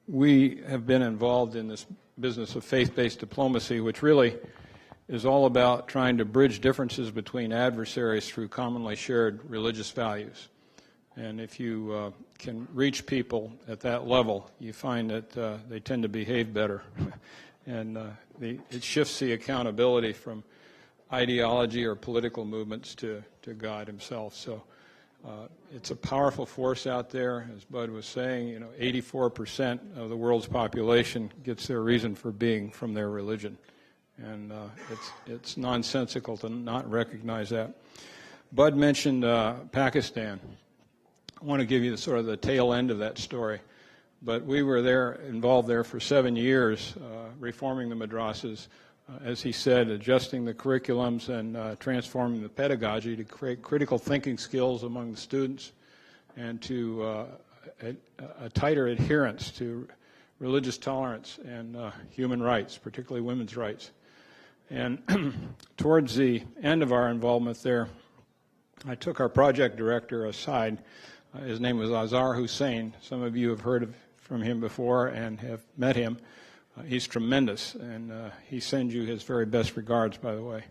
we have been involved in this business of faith-based diplomacy, which really is all about trying to bridge differences between adversaries through commonly shared religious values. And if you can reach people at that level, you find that they tend to behave better. And it shifts the accountability from ideology or political movements to God himself. So it's a powerful force out there. As Bud was saying, 84% of the world's population gets their reason for being from their religion. And it's nonsensical to not recognize that. Bud mentioned Pakistan. I want to give you sort of the tail end of that story. But we were involved there for 7 years, reforming the madrasas, as he said, adjusting the curriculums and transforming the pedagogy to create critical thinking skills among the students and to a tighter adherence to religious tolerance and human rights, particularly women's rights. And towards the end of our involvement there, I took our project director aside. His name was Azhar Hussain. Some of you have heard from him before and have met him. He's tremendous, and he sends you his very best regards, by the way.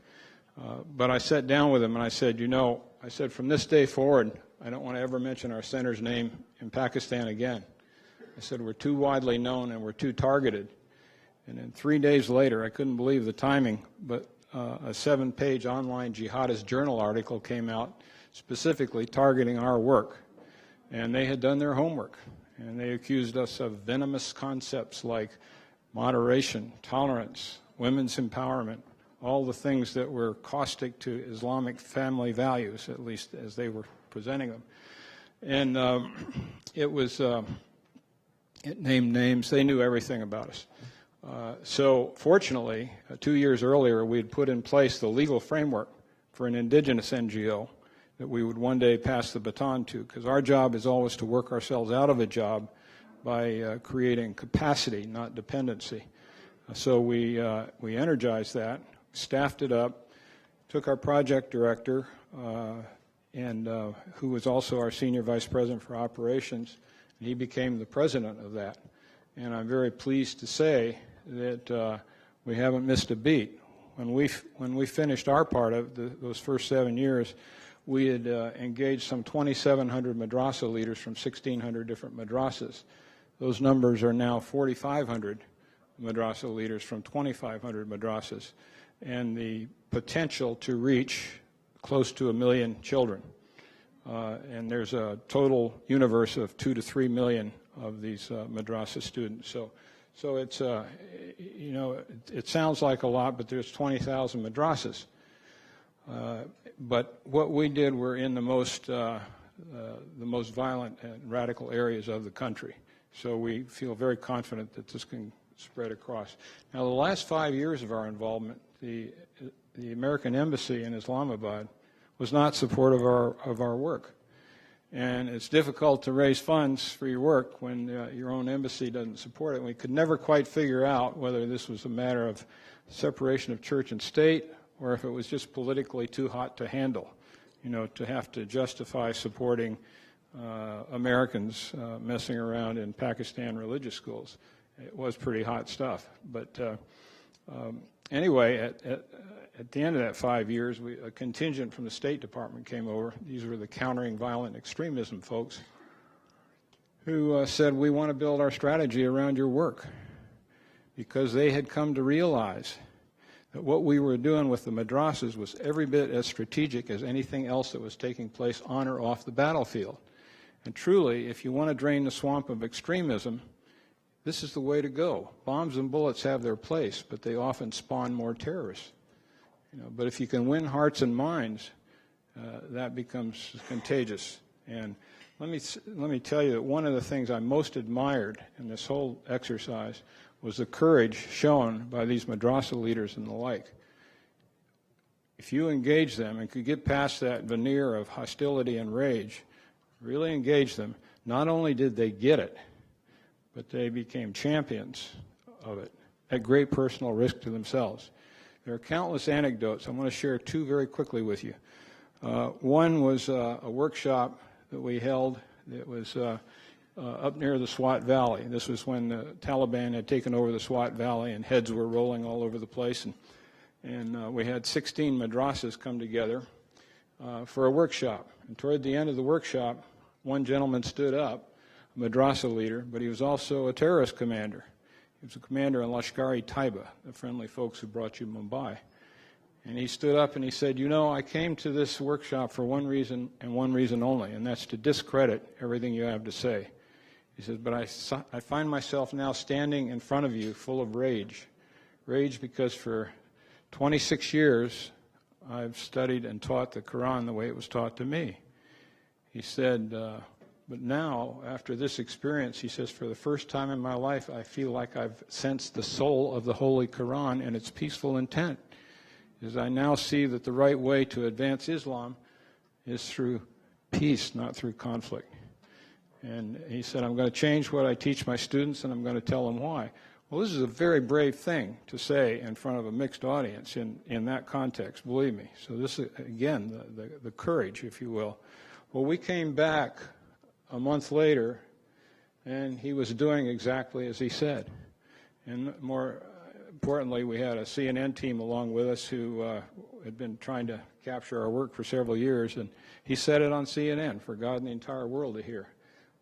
But I sat down with him and I said, I said, from this day forward, I don't want to ever mention our center's name in Pakistan again. I said, we're too widely known and we're too targeted. And then 3 days later, I couldn't believe the timing, but a 7-page online jihadist journal article came out specifically targeting our work. And they had done their homework, and they accused us of venomous concepts like moderation, tolerance, women's empowerment, all the things that were caustic to Islamic family values, at least as they were presenting them. And it named names. They knew everything about us. So fortunately, 2 years earlier, we had put in place the legal framework for an indigenous NGO that we would one day pass the baton to, because our job is always to work ourselves out of a job by creating capacity, not dependency. So we energized that, staffed it up, took our project director, who was also our senior vice president for operations, and he became the president of that. And I'm very pleased to say that we haven't missed a beat. When we finished our part of those first 7 years, we had engaged some 2,700 madrasa leaders from 1,600 different madrasas. Those numbers are now 4,500 madrasa leaders from 2,500 madrasas, and the potential to reach close to 1 million children. And there's a total universe of 2 to 3 million of these madrasa students. So it's it sounds like a lot, but there's 20,000 madrasas. But what we did were in the most violent and radical areas of the country. So we feel very confident that this can spread across. Now, the last 5 years of our involvement, the American Embassy in Islamabad was not supportive of our work. And it's difficult to raise funds for your work when your own embassy doesn't support it. And we could never quite figure out whether this was a matter of separation of church and state or if it was just politically too hot to handle, to have to justify supporting Americans messing around in Pakistan religious schools. It was pretty hot stuff. But anyway, at the end of that 5 years, a contingent from the State Department came over. These were the Countering Violent Extremism folks who said, we want to build our strategy around your work, because they had come to realize that what we were doing with the madrasas was every bit as strategic as anything else that was taking place on or off the battlefield. And truly, if you want to drain the swamp of extremism, this is the way to go. Bombs and bullets have their place, but they often spawn more terrorists. But if you can win hearts and minds, that becomes contagious. And let me tell you that one of the things I most admired in this whole exercise was the courage shown by these madrasa leaders and the like. If you engage them and could get past that veneer of hostility and rage, really engage them, not only did they get it, but they became champions of it at great personal risk to themselves. There are countless anecdotes. I want to share two very quickly with you. One was a workshop that we held. It was up near the Swat Valley. This was when the Taliban had taken over the Swat Valley and heads were rolling all over the place. And we had 16 madrasas come together for a workshop. And toward the end of the workshop, one gentleman stood up, a madrasa leader, but he was also a terrorist commander. He was a commander in Lashkar-e-Taiba, the friendly folks who brought you Mumbai. And he stood up and he said, you know, I came to this workshop for one reason and one reason only, and that's to discredit everything you have to say. He said, but I find myself now standing in front of you full of rage. Rage because for 26 years I've studied and taught the Quran the way it was taught to me. He said, but now, after this experience, he says, for the first time in my life, I feel like I've sensed the soul of the Holy Quran and its peaceful intent. As I now see that the right way to advance Islam is through peace, not through conflict. And he said, I'm going to change what I teach my students, and I'm going to tell them why. Well, this is a very brave thing to say in front of a mixed audience in that context, believe me. So this is, again, the courage, if you will. Well, we came back a month later, and he was doing exactly as he said. And more importantly, we had a CNN team along with us who had been trying to capture our work for several years, and he said it on CNN for God and the entire world to hear.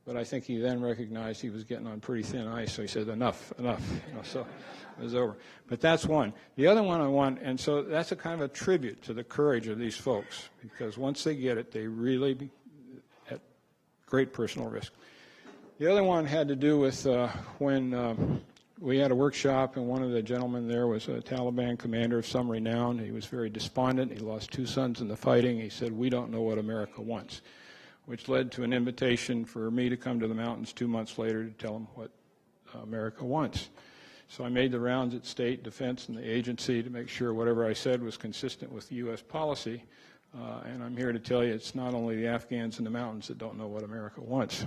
But I think he then recognized he was getting on pretty thin ice, so he said, enough. You know, so it was over. But that's one. The other one I want, and so that's a kind of a tribute to the courage of these folks, because once they get it, they really at great personal risk. The other one had to do with when we had a workshop, and one of the gentlemen there was a Taliban commander of some renown. He was very despondent. He lost 2 sons in the fighting. He said, we don't know what America wants, which led to an invitation for me to come to the mountains 2 months later to tell him what America wants. So I made the rounds at State, Defense, and the agency to make sure whatever I said was consistent with U.S. policy. And I'm here to tell you it's not only the Afghans in the mountains that don't know what America wants.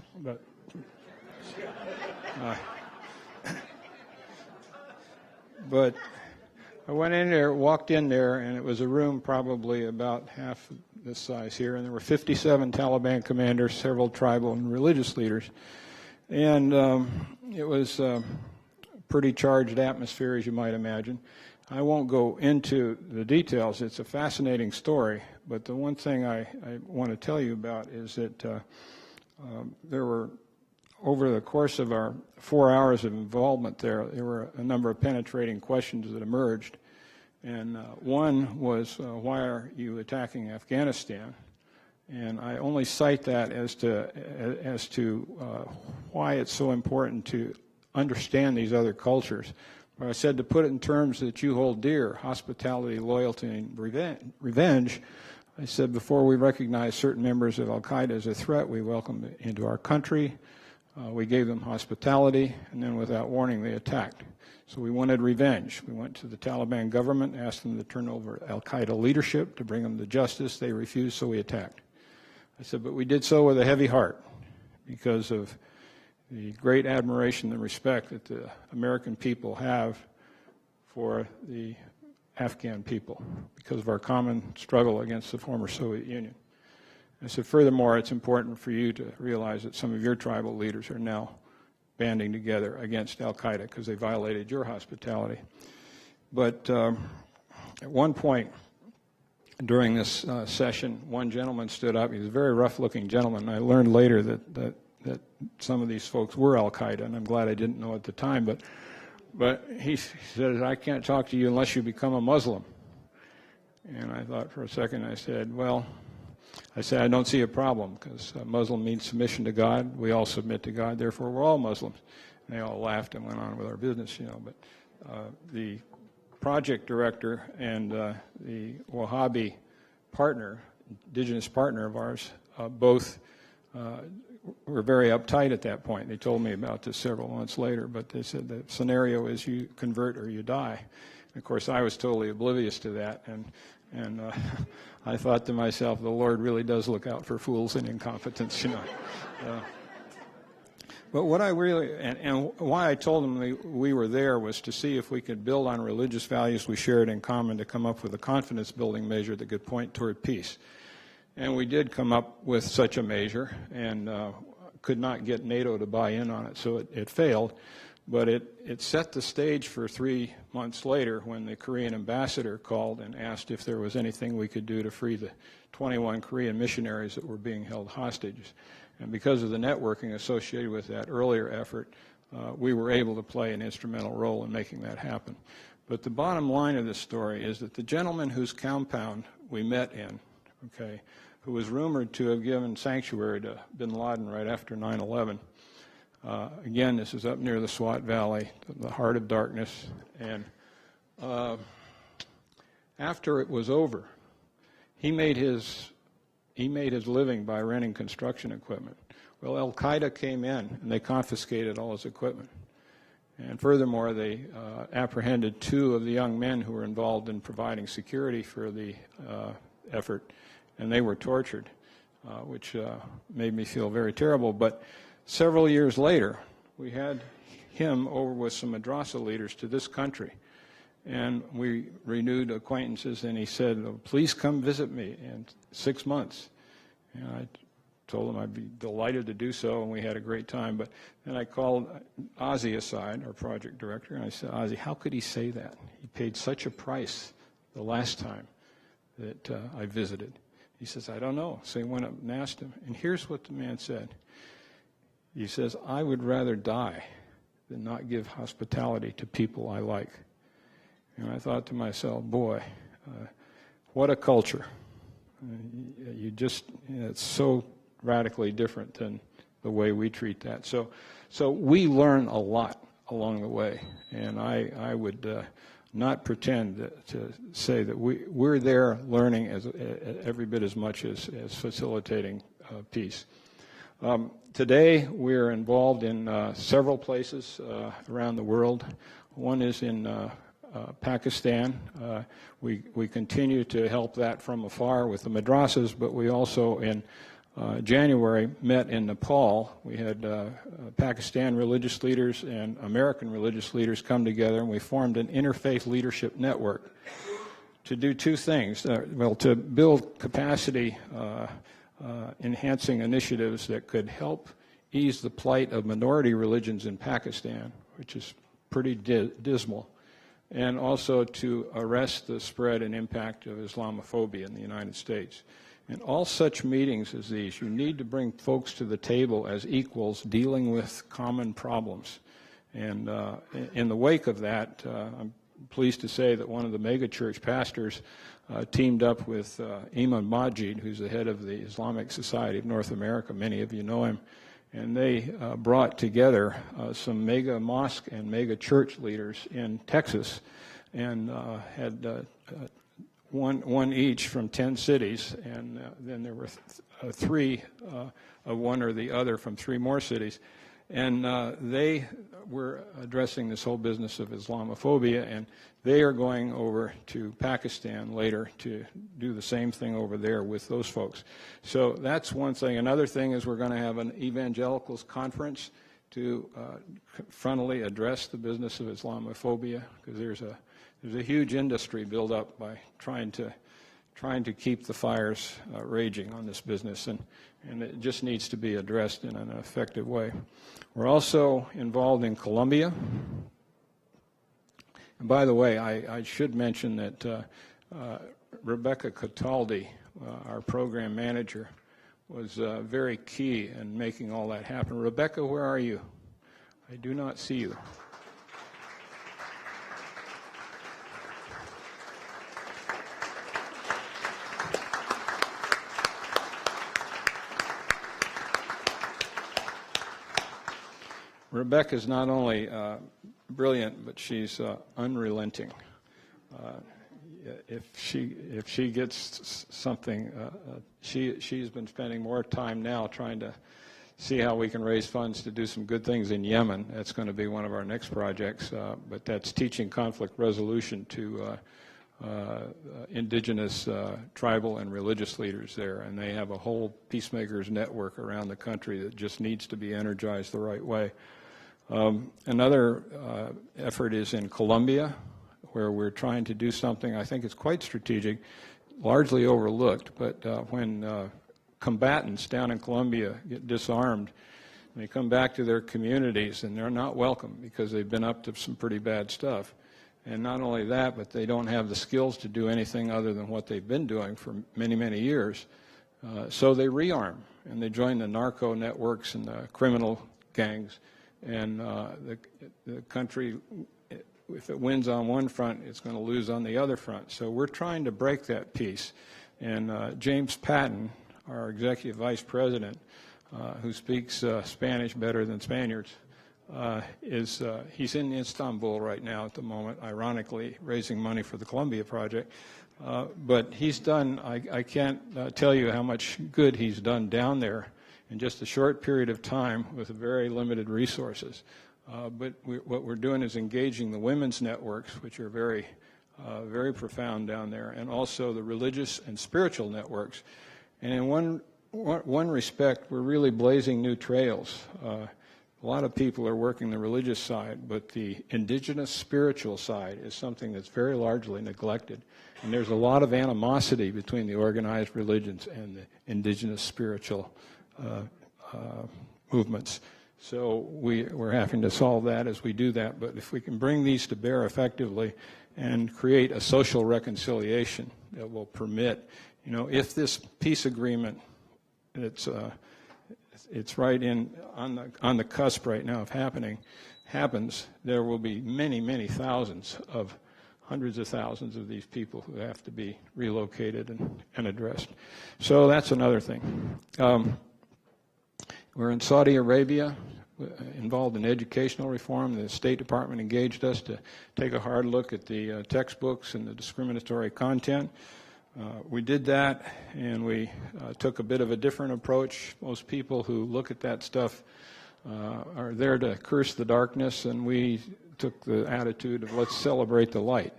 But I went in there, walked in there, and it was a room probably about half this size here, and there were 57 Taliban commanders, several tribal and religious leaders. And it was a pretty charged atmosphere, as you might imagine. I won't go into the details. It's a fascinating story, but the one thing I want to tell you about is that there were, over the course of our 4 hours of involvement there were a number of penetrating questions that emerged. And one was, why are you attacking Afghanistan? And I only cite that as to why it's so important to understand these other cultures. But I said, to put it in terms that you hold dear, hospitality, loyalty, and revenge, I said, before we recognize certain members of al-Qaeda as a threat, we welcomed them into our country. We gave them hospitality, and then without warning, they attacked. So we wanted revenge. We went to the Taliban government, asked them to turn over al-Qaeda leadership, to bring them to justice. They refused, so we attacked. I said, but we did so with a heavy heart because of the great admiration and respect that the American people have for the Afghan people because of our common struggle against the former Soviet Union. I said, furthermore, it's important for you to realize that some of your tribal leaders are now banding together against al-Qaeda because they violated your hospitality. But at one point during this session, one gentleman stood up. He was a very rough-looking gentleman. I learned later that some of these folks were al-Qaeda, and I'm glad I didn't know at the time. But he said, I can't talk to you unless you become a Muslim. And I thought for a second, I said, I don't see a problem because Muslim means submission to God. We all submit to God, therefore we're all Muslims. And they all laughed and went on with our business, But the project director and the Wahhabi partner, indigenous partner of ours, both were very uptight at that point. They told me about this several months later, but they said the scenario is you convert or you die. And of course, I was totally oblivious to that, and I thought to myself, the Lord really does look out for fools and incompetents, But what I really, and why I told them we were there was to see if we could build on religious values we shared in common to come up with a confidence-building measure that could point toward peace. And we did come up with such a measure, and could not get NATO to buy in on it, so it failed. But it set the stage for 3 months later when the Korean ambassador called and asked if there was anything we could do to free the 21 Korean missionaries that were being held hostage. And because of the networking associated with that earlier effort, we were able to play an instrumental role in making that happen. But the bottom line of this story is that the gentleman whose compound we met in, okay, who was rumored to have given sanctuary to bin Laden right after 9/11, again, this is up near the Swat Valley, the heart of darkness. And after it was over, he made his living by renting construction equipment. Well, Al-Qaeda came in and they confiscated all his equipment. And furthermore, they apprehended 2 of the young men who were involved in providing security for the effort, and they were tortured, which made me feel very terrible. But several years later, we had him over with some madrasa leaders to this country, and we renewed acquaintances, and he said, "Oh, please come visit me in 6 months." And I told him I'd be delighted to do so, and we had a great time. But then I called Ozzy aside, our project director, and I said, "Ozzy, how could he say that? He paid such a price the last time that I visited." He says, "I don't know." So he went up and asked him, and here's what the man said. He says, "I would rather die than not give hospitality to people I like." And I thought to myself, boy, what a culture. It's so radically different than the way we treat that. So we learn a lot along the way, and I would not pretend to say that we're there learning every bit as much as facilitating peace. Today, we're involved in several places around the world. One is in Pakistan. We continue to help that from afar with the madrasas, but we also, in January, met in Nepal. We had Pakistan religious leaders and American religious leaders come together, and we formed an interfaith leadership network to do 2 things. To build capacity enhancing initiatives that could help ease the plight of minority religions in Pakistan, which is pretty dismal, and also to arrest the spread and impact of Islamophobia in the United States. In all such meetings as these, you need to bring folks to the table as equals dealing with common problems. And in the wake of that, I'm pleased to say that one of the megachurch pastors teamed up with Imam Majid, who's the head of the Islamic Society of North America. Many of you know him. And they brought together some mega mosque and mega church leaders in Texas, and had one each from 10 cities, and then there were 3 of one or the other from 3 more cities. And they were addressing this whole business of Islamophobia, and they are going over to Pakistan later to do the same thing over there with those folks. So that's one thing. Another thing is we're going to have an evangelicals conference to frontally address the business of Islamophobia, because there's a huge industry built up by trying to keep the fires raging on this business, and it just needs to be addressed in an effective way. We're also involved in Colombia. And by the way, I should mention that Rebecca Cataldi, our program manager, was very key in making all that happen. Rebecca, where are you? I do not see you. Rebecca is not only brilliant, but she's unrelenting. If she gets something, she's been spending more time now trying to see how we can raise funds to do some good things in Yemen. That's going to be one of our next projects, but that's teaching conflict resolution to indigenous tribal and religious leaders there, and they have a whole peacemakers network around the country that just needs to be energized the right way. Another effort is in Colombia, where we're trying to do something I think is quite strategic, largely overlooked, but when combatants down in Colombia get disarmed, They come back to their communities and they're not welcome because they've been up to some pretty bad stuff. And not only that, but they don't have the skills to do anything other than what they've been doing for many, many years. So they rearm and they join the narco networks and the criminal gangs. And the country, if it wins on one front, it's going to lose on the other front. So we're trying to break that piece. And James Patton, our executive vice president, who speaks Spanish better than Spaniards, he's in Istanbul right now at the moment, ironically, raising money for the Columbia Project. But he's done, I can't tell you how much good he's done down there in just a short period of time with very limited resources. But what we're doing is engaging the women's networks, which are very, very profound down there, and also the religious and spiritual networks. And in one respect, we're really blazing new trails. A lot of people are working the religious side, but the indigenous spiritual side is something that's very largely neglected. And there's a lot of animosity between the organized religions and the indigenous spiritual movements. So we're having to solve that as we do that. But if we can bring these to bear effectively and create a social reconciliation that will permit, if this peace agreement, it's right on the cusp right now of happens, there will be many, many hundreds of thousands of these people who have to be relocated and addressed. So that's another thing. We're in Saudi Arabia, involved in educational reform. The State Department engaged us to take a hard look at the textbooks and the discriminatory content. We did that, and we took a bit of a different approach. Most people who look at that stuff are there to curse the darkness, and we took the attitude of let's celebrate the light.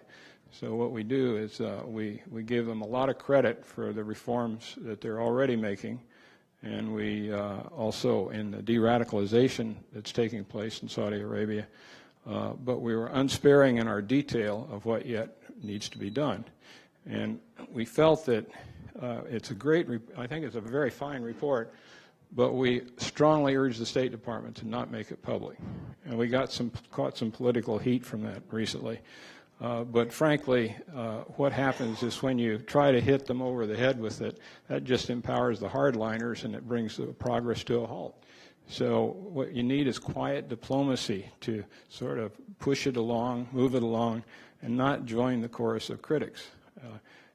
So what we do is we give them a lot of credit for the reforms that they're already making, and we also in the de-radicalization that's taking place in Saudi Arabia, but we were unsparing in our detail of what yet needs to be done. And we felt that it's a great, I think it's a very fine report, but we strongly urge the State Department to not make it public. And we caught some political heat from that recently. But frankly, what happens is when you try to hit them over the head with it, that just empowers the hardliners and it brings the progress to a halt. So what you need is quiet diplomacy to sort of push it along, move it along, and not join the chorus of critics.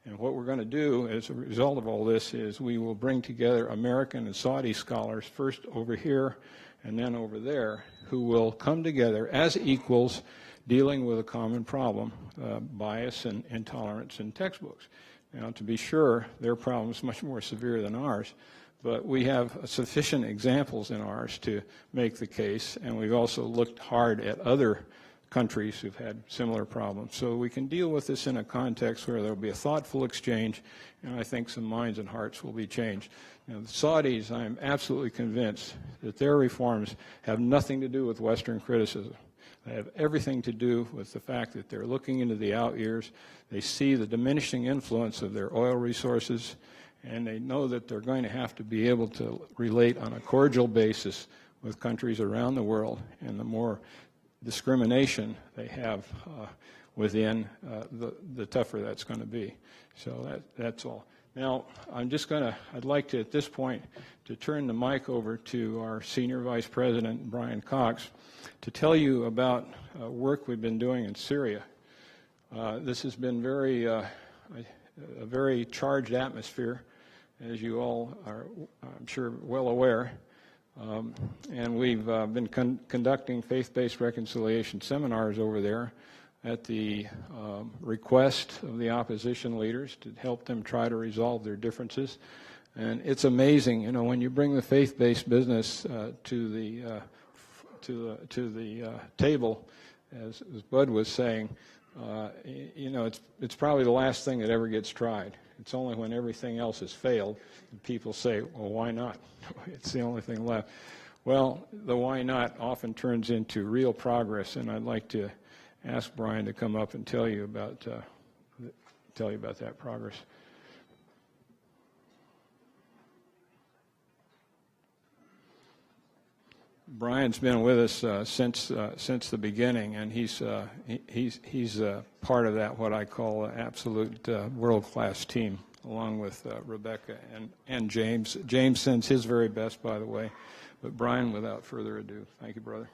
And what we're going to do as a result of all this is we will bring together American and Saudi scholars, first over here and then over there, who will come together as equals dealing with a common problem, bias and intolerance in textbooks. Now, to be sure, their problem is much more severe than ours, but we have sufficient examples in ours to make the case, and we've also looked hard at other countries who've had similar problems. So we can deal with this in a context where there will be a thoughtful exchange, and I think some minds and hearts will be changed. Now, the Saudis, I'm absolutely convinced that their reforms have nothing to do with Western criticism. They have everything to do with the fact that they're looking into the out years. They see the diminishing influence of their oil resources, and they know that they're going to have to be able to relate on a cordial basis with countries around the world, and the more discrimination they have within, the tougher that's going to be. So that's all. Now, I'd like to, at this point, to turn the mic over to our Senior Vice President, Brian Cox, to tell you about work we've been doing in Syria. This has been a very charged atmosphere, as you all are, I'm sure, well aware. And we've been conducting faith-based reconciliation seminars over there at the request of the opposition leaders to help them try to resolve their differences. And it's amazing, when you bring the faith-based business to the table, as Bud was saying, it's probably the last thing that ever gets tried. It's only when everything else has failed that people say, well, why not? It's the only thing left. Well, the why not often turns into real progress, and I'd like to ask Brian to come up and tell you about that progress. Brian's been with us since the beginning, and he's part of that, what I call an absolute world-class team, along with Rebecca and James. James sends his very best, by the way. But Brian, without further ado, thank you, brother.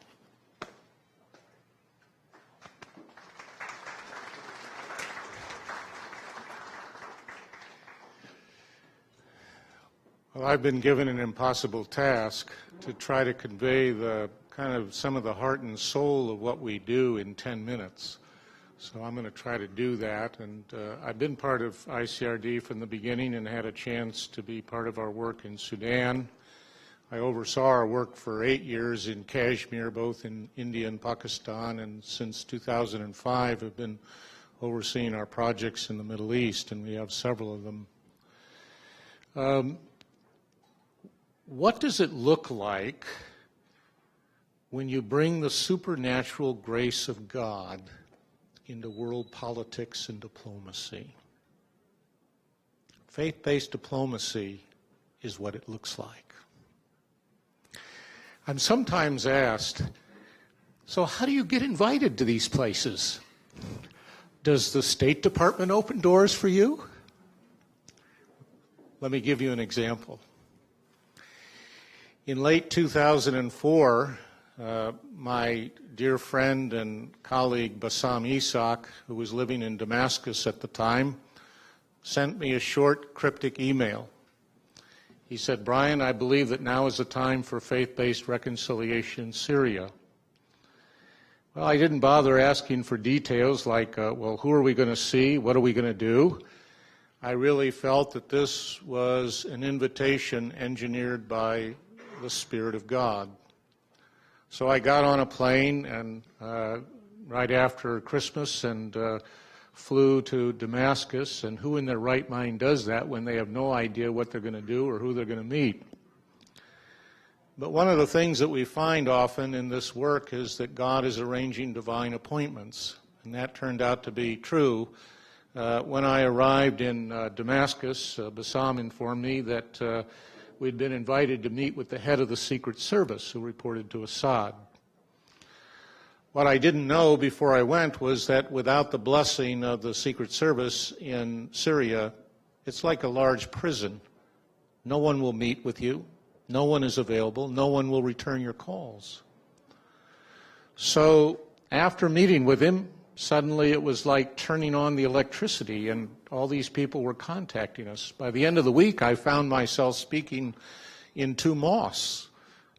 Well, I've been given an impossible task to try to convey the kind of some of the heart and soul of what we do in 10 minutes. So I'm going to try to do that. And I've been part of ICRD from the beginning and had a chance to be part of our work in Sudan. I oversaw our work for 8 years in Kashmir, both in India and Pakistan, and since 2005 have been overseeing our projects in the Middle East, and we have several of them. What does it look like when you bring the supernatural grace of God into world politics and diplomacy? Faith-based diplomacy is what it looks like. I'm sometimes asked, so how do you get invited to these places? Does the State Department open doors for you? Let me give you an example. In late 2004, my dear friend and colleague Bassam Isaac, who was living in Damascus at the time, sent me a short, cryptic email. He said, "Brian, I believe that now is the time for faith-based reconciliation in Syria." Well, I didn't bother asking for details like, well, who are we going to see? What are we going to do? I really felt that this was an invitation engineered by the Spirit of God. So I got on a plane and right after Christmas and flew to Damascus, and who in their right mind does that when they have no idea what they're going to do or who they're going to meet? But one of the things that we find often in this work is that God is arranging divine appointments, and that turned out to be true. When I arrived in Damascus, Bassam informed me that we'd been invited to meet with the head of the Secret Service who reported to Assad. What I didn't know before I went was that without the blessing of the Secret Service in Syria, it's like a large prison. No one will meet with you. No one is available. No one will return your calls. So after meeting with him, suddenly it was like turning on the electricity, and all these people were contacting us. By the end of the week, I found myself speaking in 2 mosques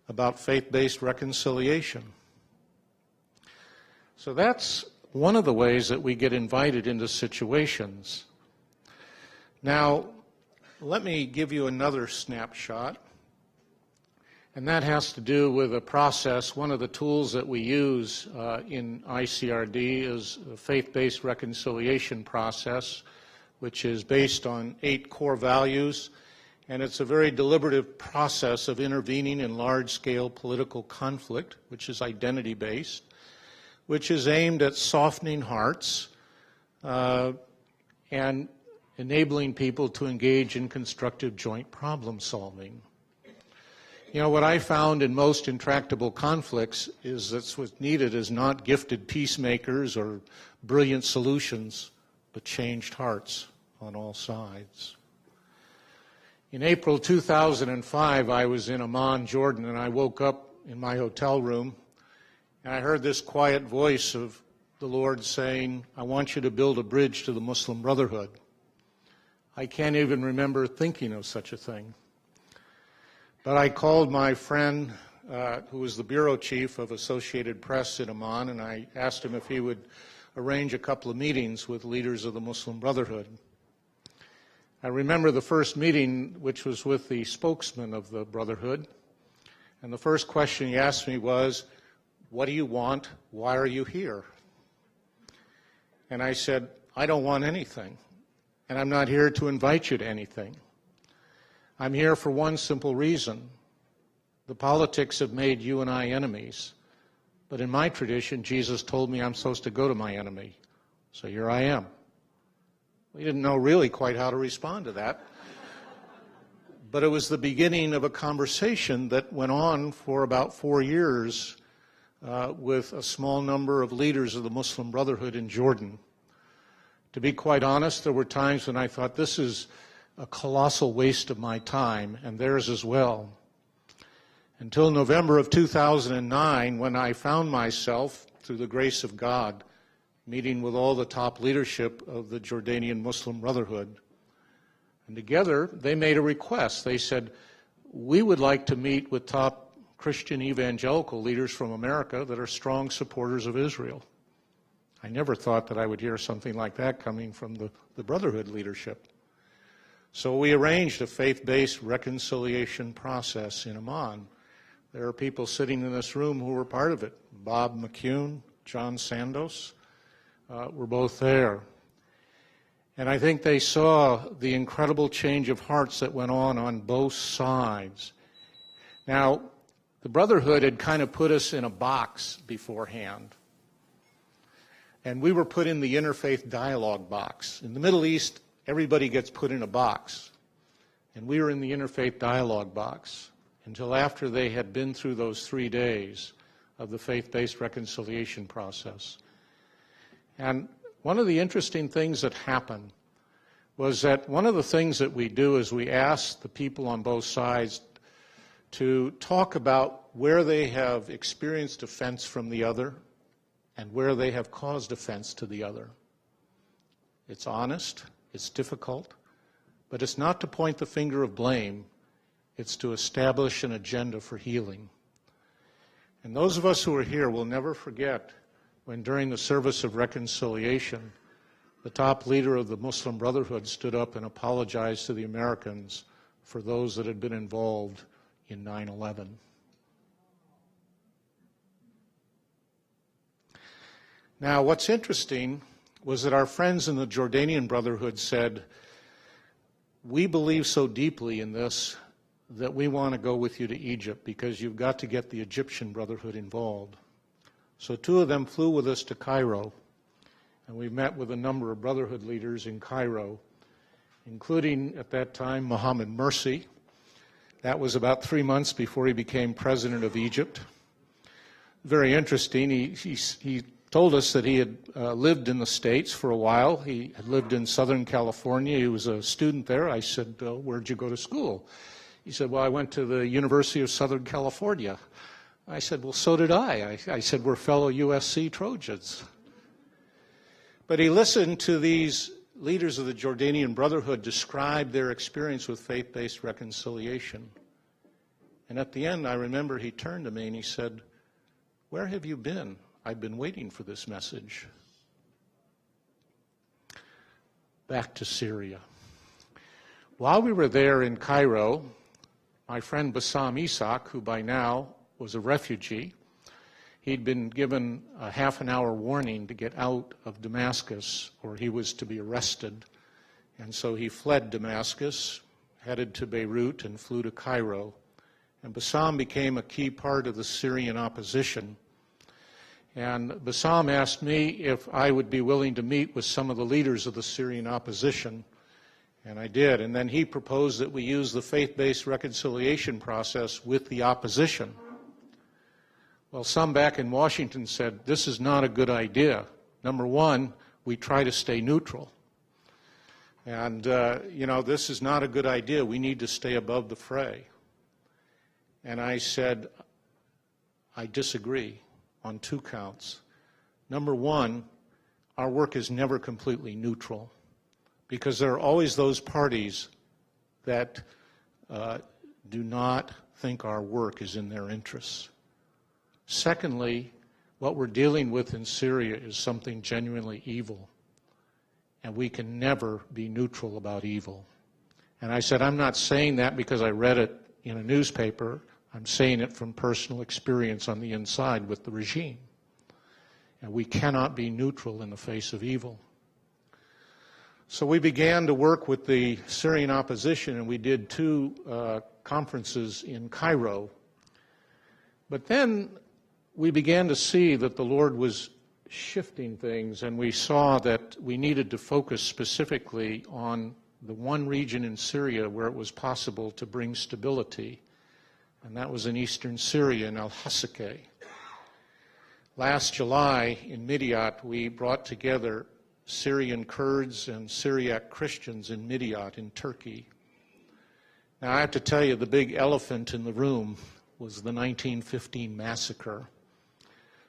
about faith-based reconciliation. So that's one of the ways that we get invited into situations. Now, let me give you another snapshot, and that has to do with a process. One of the tools that we use in ICRD is a faith-based reconciliation process, which is based on 8 core values, and it's a very deliberative process of intervening in large-scale political conflict, which is identity-based, which is aimed at softening hearts and enabling people to engage in constructive joint problem solving. You know, what I found in most intractable conflicts is that what's needed is not gifted peacemakers or brilliant solutions, but changed hearts on all sides. In April 2005, I was in Amman, Jordan, and I woke up in my hotel room, and I heard this quiet voice of the Lord saying, "I want you to build a bridge to the Muslim Brotherhood." I can't even remember thinking of such a thing. But I called my friend, who was the bureau chief of Associated Press in Amman, and I asked him if he would arrange a couple of meetings with leaders of the Muslim Brotherhood. I remember the first meeting, which was with the spokesman of the Brotherhood, and the first question he asked me was, "What do you want? Why are you here?" And I said, "I don't want anything, and I'm not here to invite you to anything. I'm here for one simple reason. The politics have made you and I enemies, but in my tradition, Jesus told me I'm supposed to go to my enemy, so here I am." We didn't know really quite how to respond to that. But it was the beginning of a conversation that went on for about 4 years with a small number of leaders of the Muslim Brotherhood in Jordan. To be quite honest, there were times when I thought this is a colossal waste of my time and theirs as well. Until November of 2009, when I found myself, through the grace of God, meeting with all the top leadership of the Jordanian Muslim Brotherhood. And together, they made a request. They said, we would like to meet with top Christian evangelical leaders from America that are strong supporters of Israel. I never thought that I would hear something like that coming from the Brotherhood leadership. So we arranged a faith-based reconciliation process in Amman. There are people sitting in this room who were part of it. Bob McCune, John Sandos were both there. And I think they saw the incredible change of hearts that went on both sides. Now, the Brotherhood had kind of put us in a box beforehand. And we were put in the interfaith dialogue box. In the Middle East, everybody gets put in a box. And we were in the interfaith dialogue box until after they had been through those 3 days of the faith-based reconciliation process. And one of the interesting things that happened was that one of the things that we do is we ask the people on both sides to talk about where they have experienced offense from the other and where they have caused offense to the other. It's honest, it's difficult, but it's not to point the finger of blame, it's to establish an agenda for healing. And those of us who are here will never forget when during the service of reconciliation, the top leader of the Muslim Brotherhood stood up and apologized to the Americans for those that had been involved in 9/11. Now, what's interesting was that our friends in the Jordanian Brotherhood said, we believe so deeply in this that we want to go with you to Egypt because you've got to get the Egyptian Brotherhood involved. So 2 of them flew with us to Cairo, and we met with a number of Brotherhood leaders in Cairo, including, at that time, Mohammed Mursi. That was about 3 months before he became president of Egypt. Very interesting. He told us that he had lived in the States for a while. He had lived in Southern California. He was a student there. I said, where'd you go to school? He said, well, I went to the University of Southern California. I said, well, so did I. I said, we're fellow USC Trojans. But he listened to these leaders of the Jordanian Brotherhood describe their experience with faith-based reconciliation. And at the end, I remember he turned to me and he said, where have you been? I've been waiting for this message. Back to Syria. While we were there in Cairo, my friend Bassam Isaac, who by now was a refugee, he'd been given a half-an-hour warning to get out of Damascus or he was to be arrested. And so he fled Damascus, headed to Beirut, and flew to Cairo. And Bassam became a key part of the Syrian opposition. And Bassam asked me if I would be willing to meet with some of the leaders of the Syrian opposition. And I did. And then he proposed that we use the faith-based reconciliation process with the opposition. Well, some back in Washington said, this is not a good idea. Number one, we try to stay neutral. And, this is not a good idea. We need to stay above the fray. And I said, I disagree on 2 counts. Number one, our work is never completely neutral because there are always those parties that do not think our work is in their interests. Secondly, what we're dealing with in Syria is something genuinely evil, and we can never be neutral about evil. And I said, I'm not saying that because I read it in a newspaper. I'm saying it from personal experience on the inside with the regime. And we cannot be neutral in the face of evil. So we began to work with the Syrian opposition, and we did 2 conferences in Cairo. But then we began to see that the Lord was shifting things, and we saw that we needed to focus specifically on the one region in Syria where it was possible to bring stability, and that was in eastern Syria in Al-Hasakeh. Last July in Midyat, we brought together Syrian Kurds and Syriac Christians in Midyat in Turkey. Now, I have to tell you, the big elephant in the room was the 1915 massacre.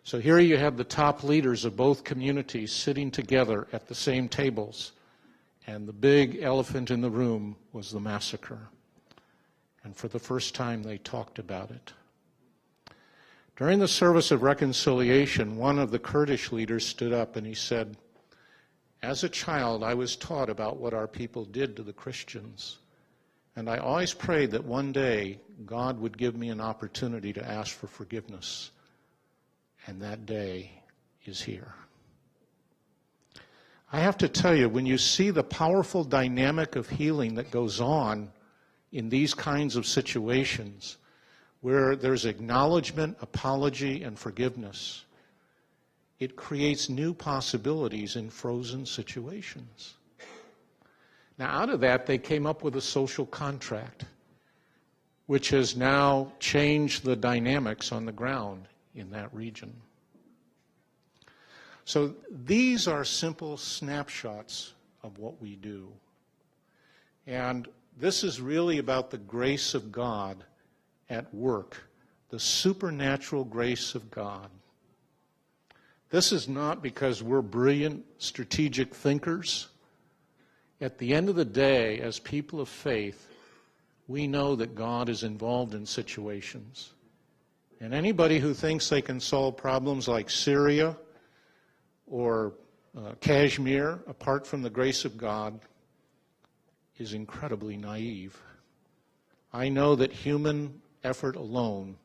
So here you have the top leaders of both communities sitting together at the same tables, and the big elephant in the room was the massacre. And for the first time, they talked about it. During the service of reconciliation, one of the Kurdish leaders stood up and he said, "As a child, I was taught about what our people did to the Christians. And I always prayed that one day God would give me an opportunity to ask for forgiveness. And that day is here." I have to tell you, when you see the powerful dynamic of healing that goes on in these kinds of situations, where there's acknowledgement, apology, and forgiveness, it creates new possibilities in frozen situations. Now, out of that, they came up with a social contract, which has now changed the dynamics on the ground in that region. So these are simple snapshots of what we do. And this is really about the grace of God at work, the supernatural grace of God. This is not because we're brilliant strategic thinkers. At the end of the day, as people of faith, we know that God is involved in situations. And anybody who thinks they can solve problems like Syria or Kashmir apart from the grace of God is incredibly naive. I know that human effort alone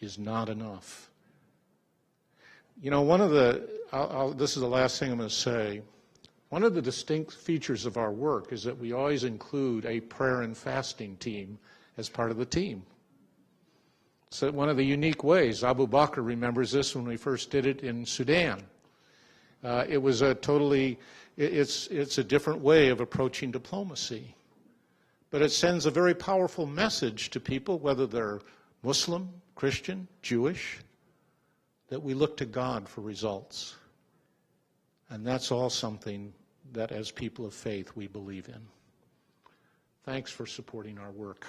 is not enough. You know, this is the last thing I'm going to say. One of the distinct features of our work is that we always include a prayer and fasting team as part of the team. So one of the unique ways, Abu Bakr remembers this when we first did it in Sudan. It was it's a different way of approaching diplomacy. But it sends a very powerful message to people, whether they're Muslim, Christian, Jewish, that we look to God for results. And that's all something that as people of faith we believe in. Thanks for supporting our work.